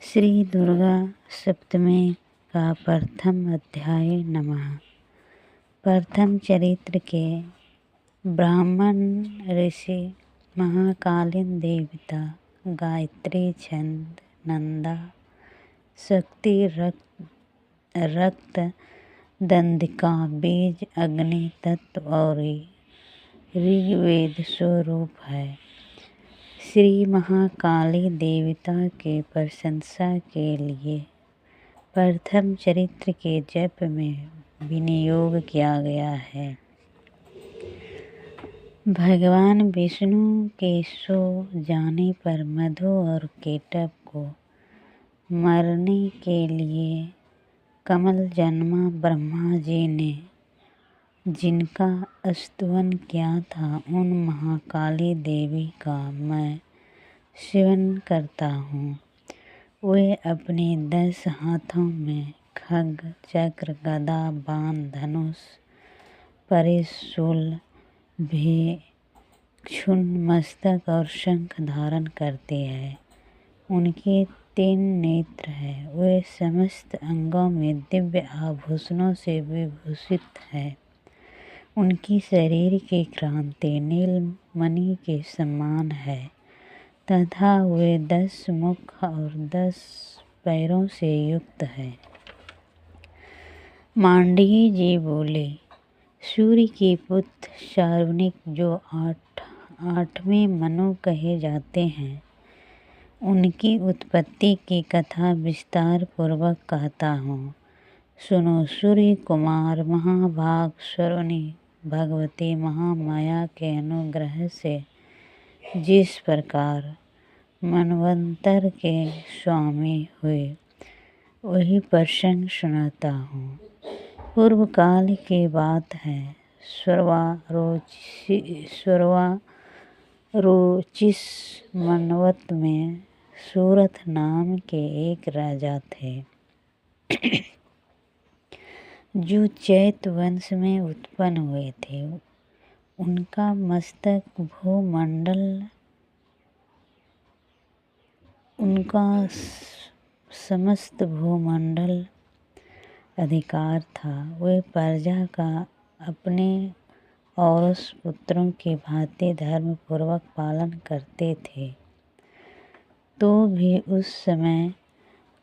श्री दुर्गा सप्तमी का प्रथम अध्याय नमः। प्रथम चरित्र के ब्राह्मण ऋषि महाकालीन देवता गायत्री छंद नंदा शक्ति रक्त दंडिका बीज अग्नि तत्व और ऋग्वेद स्वरूप है। श्री महाकाली देवता के प्रशंसा के लिए प्रथम चरित्र के जप में विनियोग किया गया है। भगवान विष्णु के सो जाने पर मधु और केटव को मरने के लिए कमल जन्मा ब्रह्मा जी ने जिनका स्तवन किया था, उन महाकाली देवी का मैं सेवन करता हूँ। वे अपने 10 हाथों में खड्ग चक्र गदा बाण धनुष परिशूल भिक्षुन मस्तक और शंख धारण करते हैं। उनके 3 नेत्र हैं। वे समस्त अंगों में दिव्य आभूषणों से विभूषित हैं। उनकी शरीर की क्रांति नीलमणि के समान है तथा वे 10 मुख और 10 पैरों से युक्त है। मांडवी जी बोले, सूर्य के पुत्र शार्वणिक जो 8वें मनु कहे जाते हैं, उनकी उत्पत्ति की कथा विस्तार पूर्वक कहता हूँ। सुनो। सूर्य कुमार महाभाग शार्वणी भगवती महामाया के अनुग्रह से जिस प्रकार मनवंतर के स्वामी हुए, वही प्रसंग सुनाता हूँ। पूर्व काल की बात है। स्वरोचिष मनवत में सूरथ नाम के एक राजा थे जो चैत वंश में उत्पन्न हुए थे। उनका समस्त भूमंडल अधिकार था। वे प्रजा का अपने औरस पुत्रों की भांति धर्म पूर्वक पालन करते थे। तो भी उस समय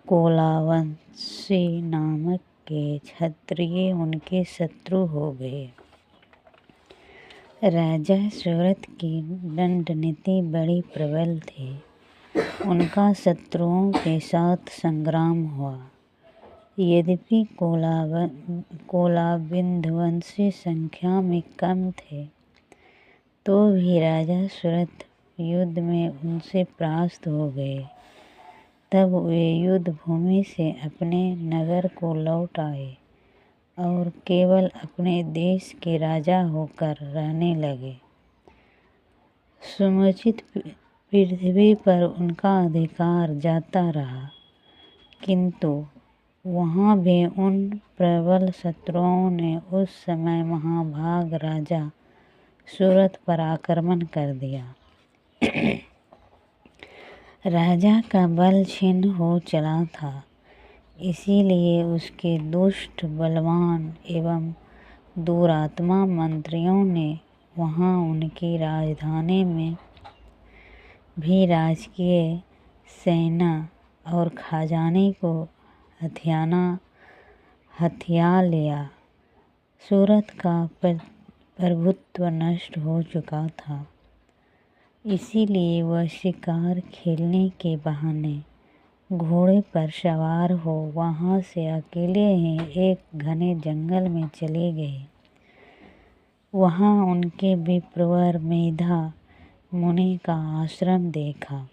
कोलावंशी नामक के क्षत्रिय उनके शत्रु हो गए। राजा सूरथ की दंड नीति बड़ी प्रबल थी। उनका शत्रुओं के साथ संग्राम हुआ। यद्यपि कोलाविंधवंशी संख्या में कम थे, तो भी राजा सूरथ युद्ध में उनसे परास्त हो गए। तब वे युद्ध भूमि से अपने नगर को लौट आए और केवल अपने देश के राजा होकर रहने लगे। समुचित पृथ्वी पर उनका अधिकार जाता रहा, किंतु वहाँ भी उन प्रबल शत्रुओं ने उस समय महाभाग राजा सूरथ पर आक्रमण कर दिया। राजा का बल क्षीण हो चला था, इसीलिए उसके दुष्ट बलवान एवं दुरात्मा मंत्रियों ने वहाँ उनकी राजधानी में भी राजकीय सेना और खजाने को हथिया लिया। सूरथ का प्रभुत्व नष्ट हो चुका था, इसीलिए वह शिकार खेलने के बहाने घोड़े पर सवार हो वहाँ से अकेले ही एक घने जंगल में चले गए। वहाँ उनके विप्रवर मेधा मुनि का आश्रम देखा,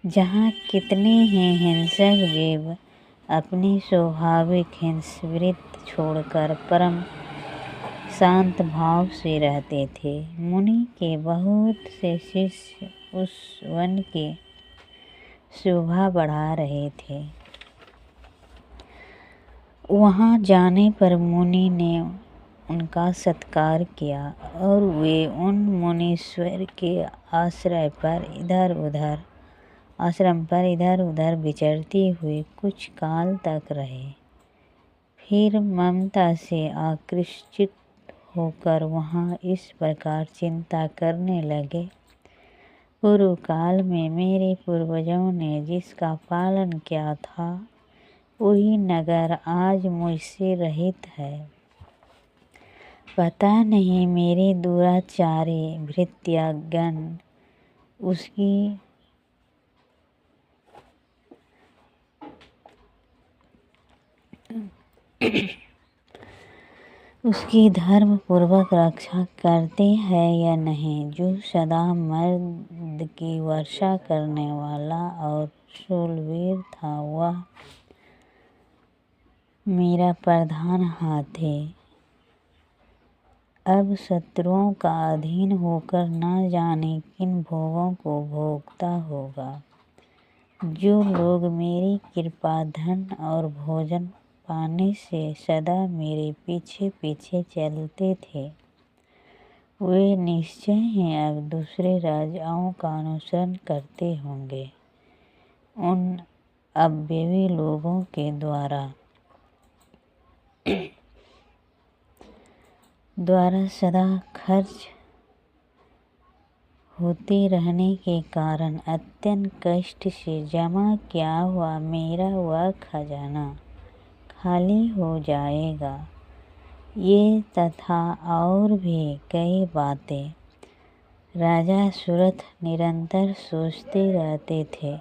जहाँ कितने ही हिंसक जीव अपनी स्वाभाविक हिंसवृत्ति छोड़कर परम शांत भाव से रहते थे। मुनि के बहुत से शिष्य उस वन की शोभा बढ़ा रहे थे। वहाँ जाने पर मुनि ने उनका सत्कार किया और वे उन मुनीश्वर के आश्रय पर इधर उधर आश्रम पर इधर उधर विचरते हुए कुछ काल तक रहे। फिर ममता से आकृष्ट होकर वहाँ इस प्रकार चिंता करने लगे, पूर्व काल में मेरे पूर्वजों ने जिसका पालन किया था वही नगर आज मुझसे रहित है। पता नहीं मेरे दुराचारी भृत्यागण उसकी धर्म पूर्वक रक्षा करते हैं या नहीं। जो सदा मर्द की वर्षा करने वाला और शूलवीर था वह मेरा प्रधान हाथी अब शत्रुओं का अधीन होकर न जाने किन भोगों को भोगता होगा। जो लोग मेरी कृपा, धन और भोजन पाने से सदा मेरे पीछे पीछे चलते थे वे निश्चय ही अब दूसरे राजाओं का अनुसरण करते होंगे। उन अव्ययी लोगों के द्वारा सदा खर्च होते रहने के कारण अत्यंत कष्ट से जमा किया हुआ मेरा वह खजाना खाली हो जाएगा। ये तथा और भी कई बातें राजा सुरथ निरंतर सोचते रहते थे।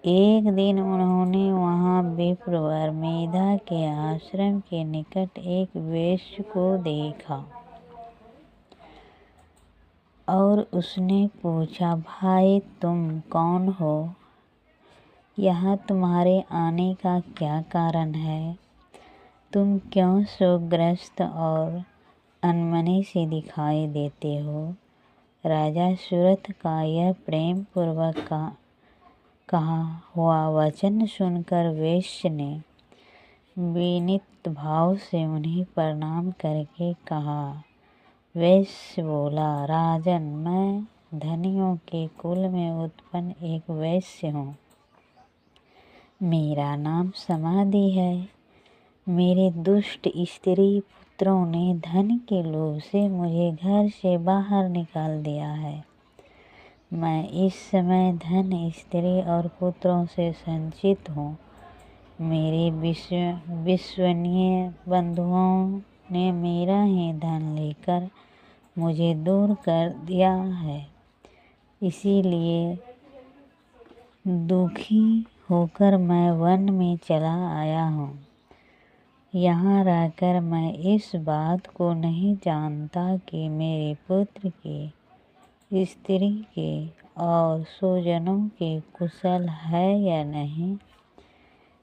एक दिन उन्होंने वहाँ विप्रवर मेधा के आश्रम के निकट एक वेश्या को देखा और उसने पूछा, भाई तुम कौन हो? यहाँ तुम्हारे आने का क्या कारण है? तुम क्यों शोकग्रस्त और अनमने से दिखाई देते हो? राजा सुरथ का यह प्रेम पूर्वक कहा हुआ वचन सुनकर वेश्या ने विनीत भाव से उन्हें प्रणाम करके कहा। वैश्य बोला, राजन, मैं धनियों के कुल में उत्पन्न एक वैश्य हूँ। मेरा नाम समाधि है। मेरे दुष्ट स्त्री पुत्रों ने धन के लोभ से मुझे घर से बाहर निकाल दिया है। मैं इस समय धन, स्त्री और पुत्रों से संचित हूँ। मेरे विश्वसनीय बंधुओं ने मेरा ही धन लेकर मुझे दूर कर दिया है। इसीलिए दुखी होकर मैं वन में चला आया हूँ। यहाँ रहकर मैं इस बात को नहीं जानता कि मेरे पुत्र के, स्त्री के और स्वजनों के कुशल है या नहीं।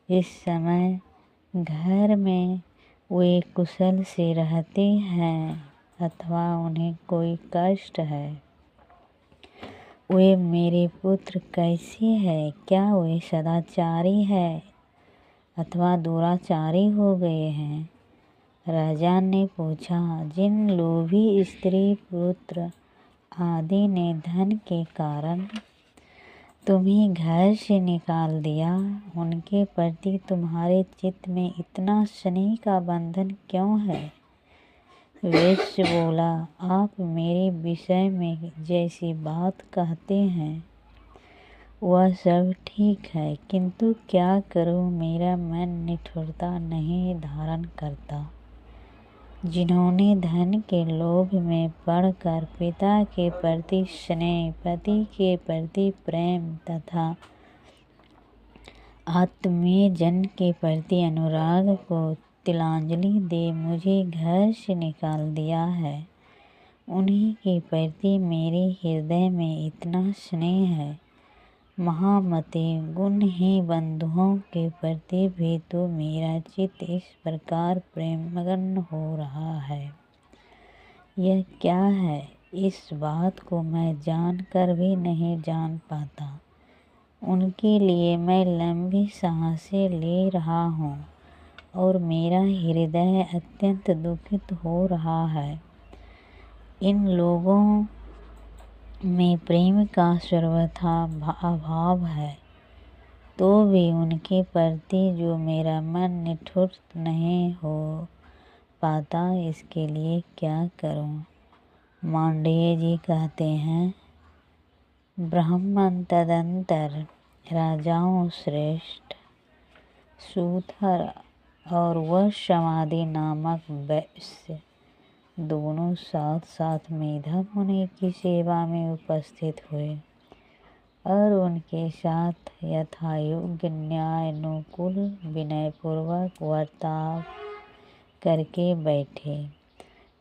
इस समय घर में वे कुशल से रहते हैं अथवा उन्हें कोई कष्ट है। वे मेरे पुत्र कैसे हैं? क्या वे सदाचारी है अथवा दुराचारी हो गए हैं? राजा ने पूछा, जिन लोभी स्त्री पुत्र आदि ने धन के कारण तुम्हें घर से निकाल दिया, उनके प्रति तुम्हारे चित्त में इतना स्नेह का बंधन क्यों है? वैश्य बोला, आप मेरे विषय में जैसी बात कहते हैं वह सब ठीक है, किंतु क्या करूं, मेरा मन निठुरता नहीं धारण करता। जिन्होंने धन के लोभ में पड़कर पिता के प्रति स्नेह, पति के प्रति प्रेम तथा आत्मीय जन के प्रति अनुराग को तिलांजलि दे मुझे घर से निकाल दिया है, उन्हीं के प्रति मेरे हृदय में इतना स्नेह है। महामते, गुणहीन बंधुओं के प्रति भी तो मेरा चित्त इस प्रकार प्रेममग्न हो रहा है। यह क्या है? इस बात को मैं जानकर भी नहीं जान पाता। उनके लिए मैं लंबी सांसें ले रहा हूँ और मेरा हृदय अत्यंत दुखित हो रहा है। इन लोगों में प्रेम का सर्वथा अभाव है, तो भी उनके प्रति जो मेरा मन निठुर नहीं हो पाता, इसके लिए क्या करूं। मांडव्य जी कहते हैं, ब्राह्मण तदंतर राजाओं श्रेष्ठ, सूथर और वह समाधि नामक वैश्य दोनों साथ साथ मेधा मुनि की सेवा में उपस्थित हुए और उनके साथ यथायोग्य न्यायानुकूल विनयपूर्वक वर्ताव करके बैठे।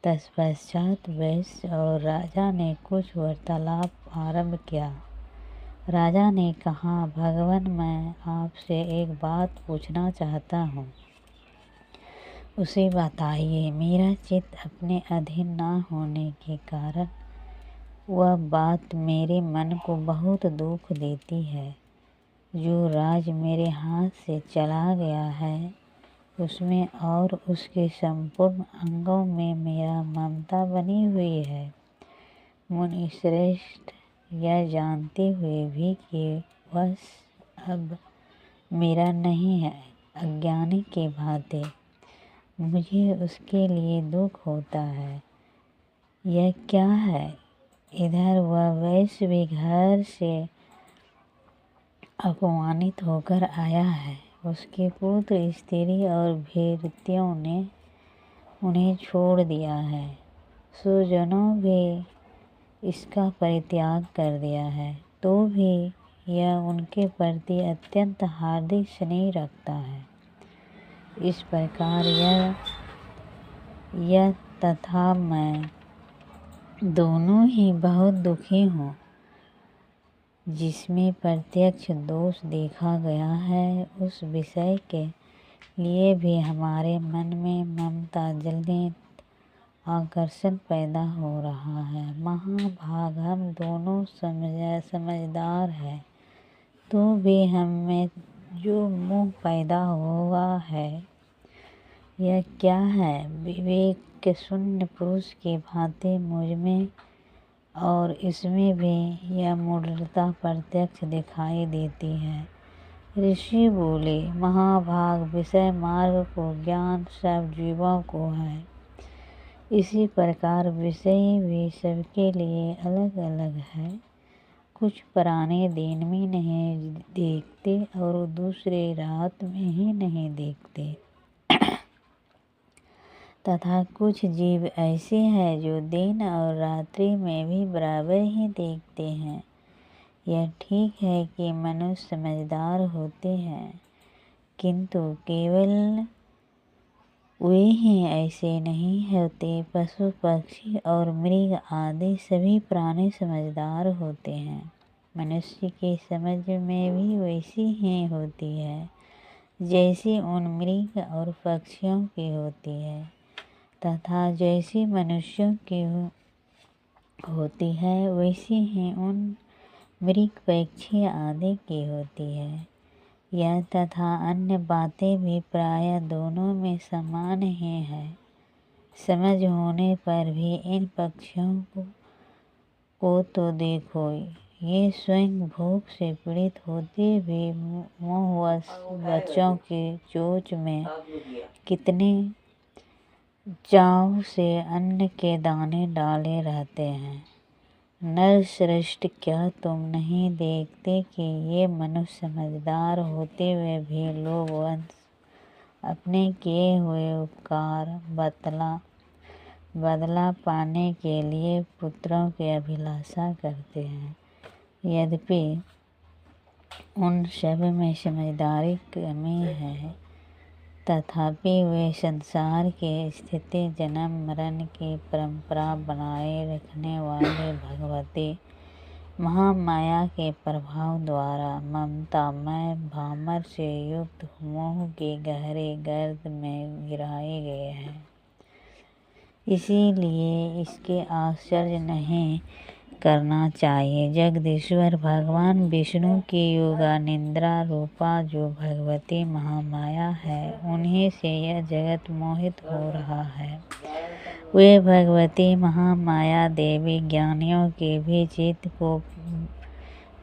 तत्पश्चात वैश्य और राजा ने कुछ वार्तालाप आरंभ किया। राजा ने कहा, भगवान, मैं आपसे एक बात पूछना चाहता हूँ, उसे बताइए। मेरा चित्त अपने अधीन न होने के कारण वह बात मेरे मन को बहुत दुख देती है। जो राज मेरे हाथ से चला गया है, उसमें और उसके संपूर्ण अंगों में मेरा ममता बनी हुई है। मुनि श्रेष्ठ, यह जानते हुए भी कि वह अब मेरा नहीं है, अज्ञानी के भांति मुझे उसके लिए दुख होता है। यह क्या है? इधर वह वैश्य भी घर से अपमानित होकर आया है। उसके पुत्र, स्त्री और भृत्यों ने उन्हें छोड़ दिया है। स्वजनों भी इसका परित्याग कर दिया है, तो भी यह उनके प्रति अत्यंत हार्दिक स्नेह रखता है। इस प्रकार यह तथा मैं दोनों ही बहुत दुखी हूँ। जिसमें प्रत्यक्ष दोष देखा गया है, उस विषय के लिए भी हमारे मन में ममता जनित आकर्षण पैदा हो रहा है। महाभाग, हम दोनों समझदार हैं, तो भी हम में जो मोह पैदा हुआ है, यह क्या है? विवेक शून्य पुरुष के भांति मुझ में और इसमें भी यह मूढ़ता प्रत्यक्ष दिखाई देती है। ऋषि बोले, महाभाग, विषय मार्ग को ज्ञान सब जीवों को है। इसी प्रकार विषय भी सबके लिए अलग अलग है। कुछ पुराने दिन में नहीं देखते और दूसरे रात में ही नहीं देखते, तथा कुछ जीव ऐसे हैं जो दिन और रात्रि में भी बराबर ही देखते हैं। यह ठीक है कि मनुष्य समझदार होते हैं, किंतु केवल वे ही ऐसे नहीं होते। पशु, पक्षी और मृग आदि सभी प्राणी समझदार होते हैं। मनुष्य की समझ में भी वैसी ही होती है जैसी उन मृग और पक्षियों की होती है, तथा जैसी मनुष्यों की होती है, वैसी ही उन मृग, पक्षी आदि की होती है। यह तथा अन्य बातें भी प्रायः दोनों में समान ही है। समझ होने पर भी इन पक्षियों को तो देखो, ये स्वयं भूख से पीड़ित होते भी मोहवश बच्चों की चोंच में कितने चाव से अन्न के दाने डाले रहते हैं। नर श्रेष्ठ, क्या तुम नहीं देखते कि ये मनुष्य समझदार होते हुए भी लोभवश अपने किए हुए उपकार बदला पाने के लिए पुत्रों की अभिलाषा करते हैं। यद्यपि उन सब में समझदारी कमी है, तथापि वे संसार की स्थिति, जन्म मरण की परंपरा बनाए रखने वाले भगवती महामाया के प्रभाव द्वारा ममतामय भामर से युक्त मोह के गहरे गर्त में गिराए गए हैं। इसीलिए इसके आश्चर्य नहीं करना चाहिए। जगदीश्वर भगवान विष्णु की योगा निद्रा रूपा जो भगवती महामाया है, उन्हीं से यह जगत मोहित हो रहा है। वे भगवती महामाया देवी ज्ञानियों के भी चित्त को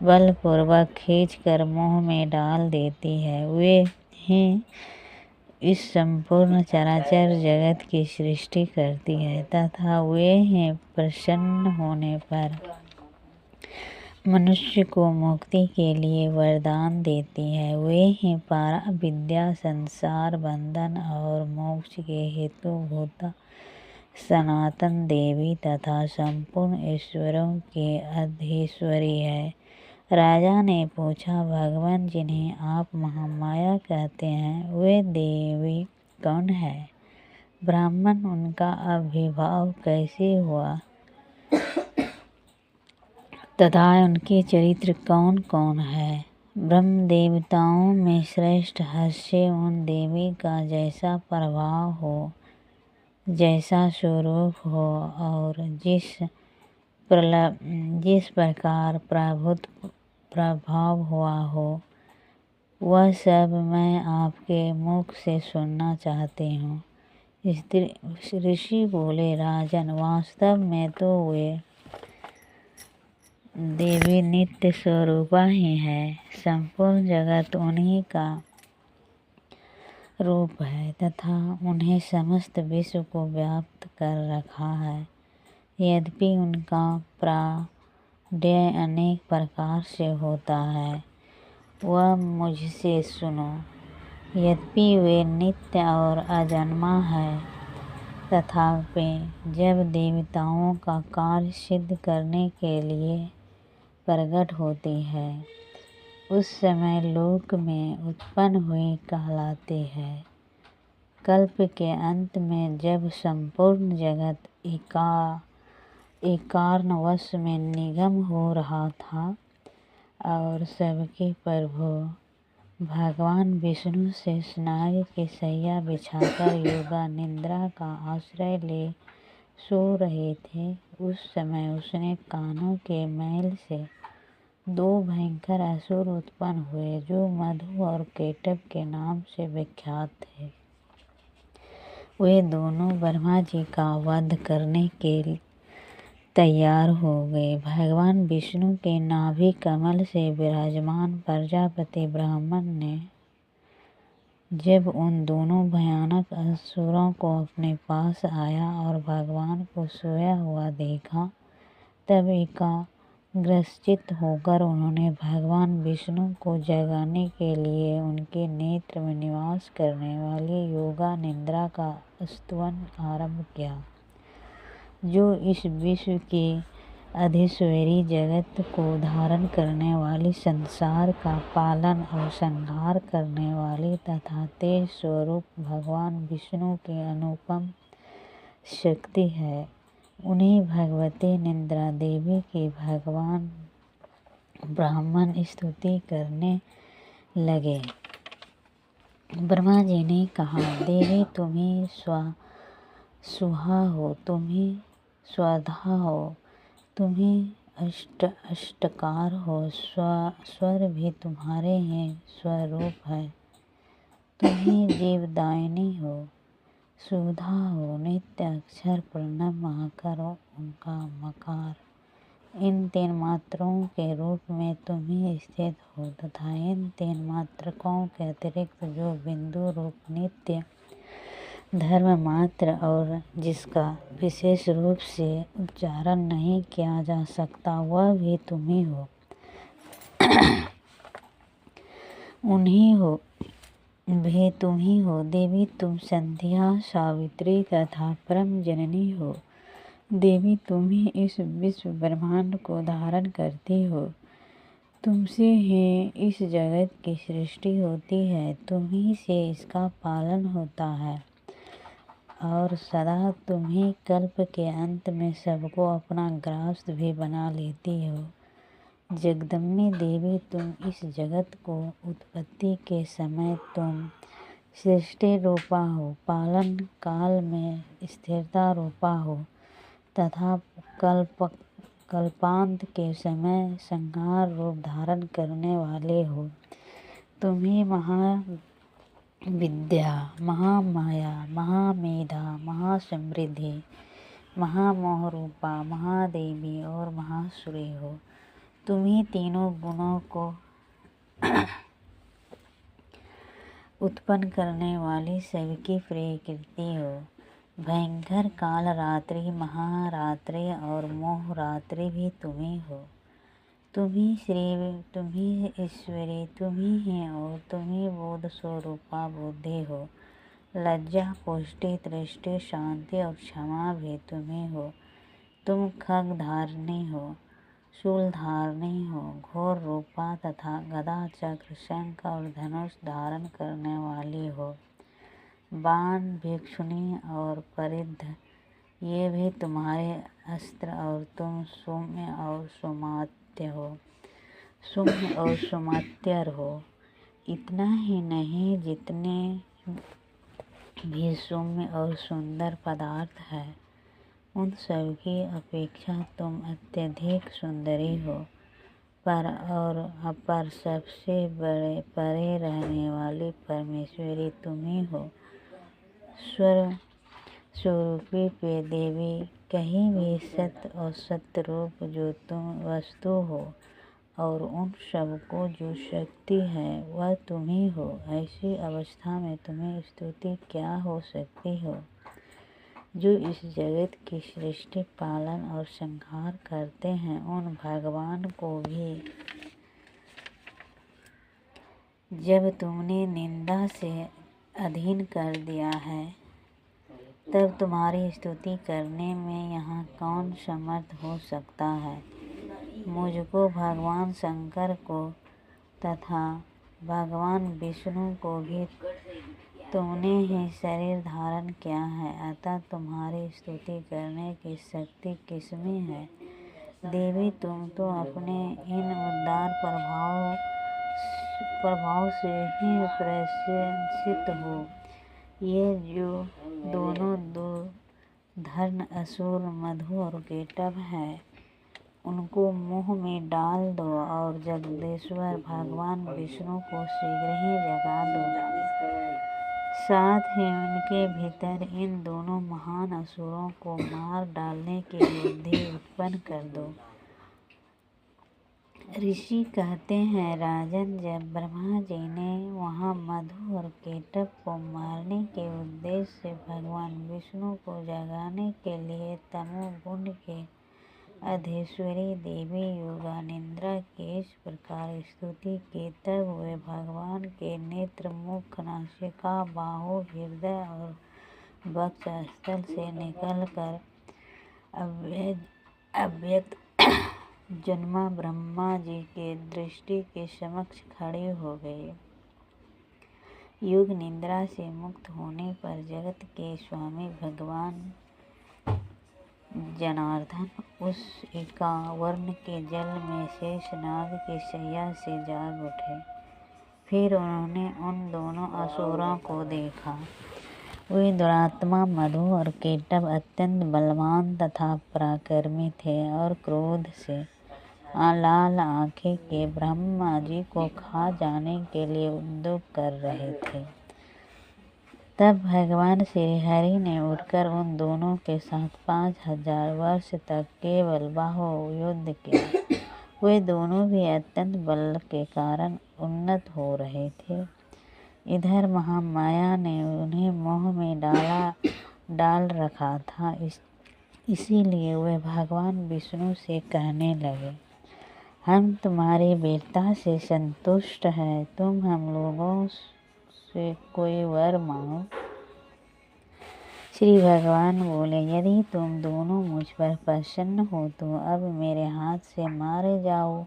बलपूर्वक खींचकर मोह में डाल देती है। वे ही इस संपूर्ण चराचर जगत की सृष्टि करती है तथा वे ही प्रसन्न होने पर मनुष्य को मुक्ति के लिए वरदान देती है। वे ही पारा विद्या, संसार बंधन और मोक्ष के हेतुभूता सनातन देवी तथा संपूर्ण ईश्वरों की अधीश्वरी है। राजा ने पूछा, भगवान जिन्हें आप महामाया कहते हैं वे देवी कौन है? ब्राह्मण, उनका आविर्भाव कैसे हुआ तथा उनके चरित्र कौन कौन है? ब्रह्म देवताओं में श्रेष्ठ हस्य उन देवी का जैसा प्रभाव हो, जैसा स्वरूप हो और जिस प्रकार प्रभाव हुआ हो, वह सब मैं आपके मुख से सुनना चाहती हूँ। ऋषि बोले, राजन, वास्तव में तो वे देवी नित्य स्वरूपा ही है। संपूर्ण जगत उन्हीं का रूप है तथा उन्हें समस्त विश्व को व्याप्त कर रखा है। यद्यपि उनका प्रायः अनेक प्रकार से होता है, वह मुझसे सुनो। यद्यपि वे नित्य और अजन्मा है, तथापि जब देवताओं का कार्य सिद्ध करने के लिए प्रकट होती है, उस समय लोक में उत्पन्न हुई कहलाती है। कल्प के अंत में जब संपूर्ण जगत एकार्णवश में निगम हो रहा था और सबके प्रभु भगवान विष्णु से स्नायु की शैया बिछाकर योगा निद्रा का आश्रय ले सो रहे थे, उस समय उसने कानों के मैल से 2 भयंकर असुर उत्पन्न हुए जो मधु और केटव के नाम से विख्यात थे। वे दोनों ब्रह्मा जी का वध करने के तैयार हो गए। भगवान विष्णु के नाभि कमल से विराजमान प्रजापति ब्राह्मण ने जब उन दोनों भयानक असुरों को अपने पास आया और भगवान को सोया हुआ देखा, तब एकाग्रचित्त होकर उन्होंने भगवान विष्णु को जगाने के लिए उनके नेत्र में निवास करने वाली योगा निद्रा का स्तवन आरंभ किया, जो इस विश्व की अधीश्वरी जगत को धारण करने वाली, संसार का पालन और संहार करने वाली तथा तेज स्वरूप भगवान विष्णु की अनुपम शक्ति है। उन्हीं भगवती निद्रा देवी की भगवान ब्राह्मण स्तुति करने लगे। ब्रह्मा जी ने कहा, देवी तुम ही सुहा हो, तुम ही स्वधा हो, तुम ही अष्टकार हो, स्वर भी तुम्हारे ही स्वरूप है। तुम ही जीवदायिनी हो, सुधा हो, नित्य अक्षर प्रणव महाकर उनका मकार। इन 3 मात्राओं के रूप में तुम ही स्थित हो तथा इन 3 मात्रकों के अतिरिक्त जो बिंदु रूप नित्य धर्म मात्र और जिसका विशेष रूप से उच्चारण नहीं किया जा सकता, वह भी तुम ही हो। उन्हीं हो भी तुम ही हो। देवी तुम संध्या, सावित्री तथा परम जननी हो। देवी तुम ही इस विश्व ब्रह्मांड को धारण करती हो। तुमसे ही इस जगत की सृष्टि होती है, तुम ही से इसका पालन होता है और सदा तुम ही कल्प के अंत में सबको अपना ग्रास भी बना लेती हो। जगदम्बे देवी तुम इस जगत को उत्पत्ति के समय तुम सृष्टि रूपा हो, पालन काल में स्थिरता रूपा हो तथा कल्पांत के समय संहार रूप धारण करने वाले हो। तुम ही महाविद्या, महामाया, महामेधा, महासमृद्धि, महामोह रूपा, महादेवी और महासुरी हो। तुम ही तीनों गुणों को उत्पन्न करने वाली सबकी प्रकृति हो। भयंकर काल रात्रि, महारात्रि और मोह रात्रि भी तुम ही हो। तुम ही श्री, तुम ही ईश्वरी, तुम ही हैं और तुम ही बोध स्वरूपा बुद्धि हो। लज्जा, पुष्टि, दृष्टि, शांति और क्षमा भी तुम ही हो। तुम खग धारणी हो, शूल धारणी हो, घोर रूपा तथा गदा, चक्र, शंख और धनुष धारण करने वाली हो। बाण, भिक्षुणी और परिद्ध ये भी तुम्हारे अस्त्र और तुम सौम्य और सुमात्य हो, सौम्य और सुमात्यर हो। इतना ही नहीं, जितने भी सौम्य और सुंदर पदार्थ है उन सब की अपेक्षा तुम अत्यधिक सुंदरी हो। पर और अपर सबसे बड़े परे रहने वाली परमेश्वरी तुम ही हो। स्वरूपी पे देवी, कहीं भी सत्य और सत्य रूप जो तुम वस्तु हो और उन सब को जो शक्ति है वह तुम ही हो। ऐसी अवस्था में तुम्हें स्तुति क्या हो सकती हो, जो इस जगत की सृष्टि, पालन और संहार करते हैं। उन भगवान को भी जब तुमने निंदा से अधीन कर दिया है, तब तुम्हारी स्तुति करने में यहाँ कौन समर्थ हो सकता है। मुझको, भगवान शंकर को तथा भगवान विष्णु को भी तुमने ही शरीर धारण किया है, अतः तुम्हारी स्तुति करने की शक्ति किसमें है। देवी, तुम तो अपने इन उदार प्रभाव से ही प्रशंसित हो। ये जो दोनों दुर्धर्ष असुर मधु और केटभ है, उनको मुंह में डाल दो और जगदीश्वर भगवान विष्णु को शीघ्र ही जगा दो। साथ ही उनके भीतर इन दोनों महान असुरों को मार डालने की बुद्धि उत्पन्न कर दो। ऋषि कहते हैं, राजन, जब ब्रह्मा जी ने वहाँ मधु और केटभ को मारने के उद्देश्य से भगवान विष्णु को जगाने के लिए तमोगुण के अधीश्वरी देवी योगानिद्रा की इस प्रकार स्तुति की, तब वे भगवान के नेत्र, मुख, नासिका, बाहु, हृदय और वक्षस्थल से निकलकर अव्यक्त जन्मा ब्रह्मा जी के दृष्टि के समक्ष खड़े हो गए। योग निद्रा से मुक्त होने पर जगत के स्वामी भगवान जनार्दन उस एकावर्ण के जल में शेषनाग की शैया से जाग उठे। फिर उन्होंने उन दोनों असुरों को देखा। वे दुरात्मा मधु और केटभ अत्यंत बलवान तथा पराक्रमी थे और क्रोध से लाल आंखें के ब्रह्मा जी को खा जाने के लिए उद्योग कर रहे थे। तब भगवान श्री हरि ने उठकर उन दोनों के साथ 5000 वर्ष तक केवल बाहुयुद्ध किया। वे दोनों भी अत्यंत बल के कारण उन्नत हो रहे थे। इधर महामाया ने उन्हें मोह में डाल रखा था, इसीलिए वे भगवान विष्णु से कहने लगे, हम तुम्हारी वीरता से संतुष्ट हैं, तुम हम लोगों से कोई वर मांगो। श्री भगवान बोले, यदि तुम दोनों मुझ पर प्रसन्न हो तो अब मेरे हाथ से मारे जाओ।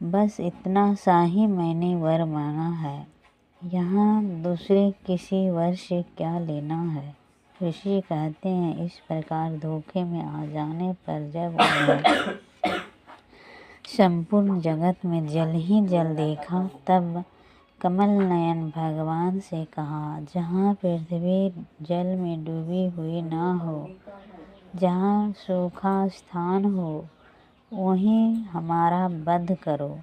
बस इतना सा ही मैंने वर मांगा है, यहाँ दूसरे किसी वर से क्या लेना है। ऋषि कहते हैं, इस प्रकार धोखे में आ जाने पर जब उन्हें संपूर्ण जगत में जल ही जल देखा, तब कमल नयन भगवान से कहा, जहाँ पृथ्वी जल में डूबी हुई ना हो, जहाँ सूखा स्थान हो, वहीं हमारा वध करो।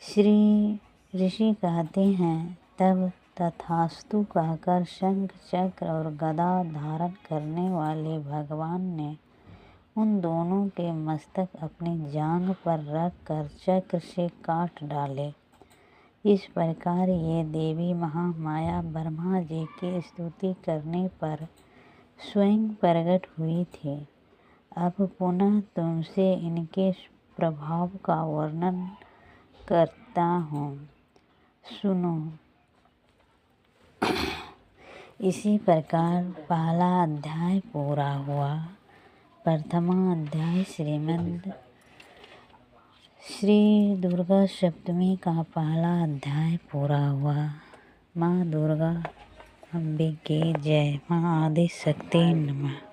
श्री ऋषि कहते हैं, तब तथास्तु कहकर शंख चक्र और गदा धारण करने वाले भगवान ने उन दोनों के मस्तक अपनी जांघ पर रख कर चक्र से काट डाले। इस प्रकार ये देवी महामाया ब्रह्मा जी की स्तुति करने पर स्वयं प्रकट हुई थी। अब पुनः तुमसे इनके प्रभाव का वर्णन करता हूँ, सुनो। इसी प्रकार पहला अध्याय पूरा हुआ। प्रथमा अध्याय श्री दुर्गा सप्तमी का पहला अध्याय पूरा हुआ। माँ दुर्गा अम्बे की जय। माँ आदि शक्ति नमः।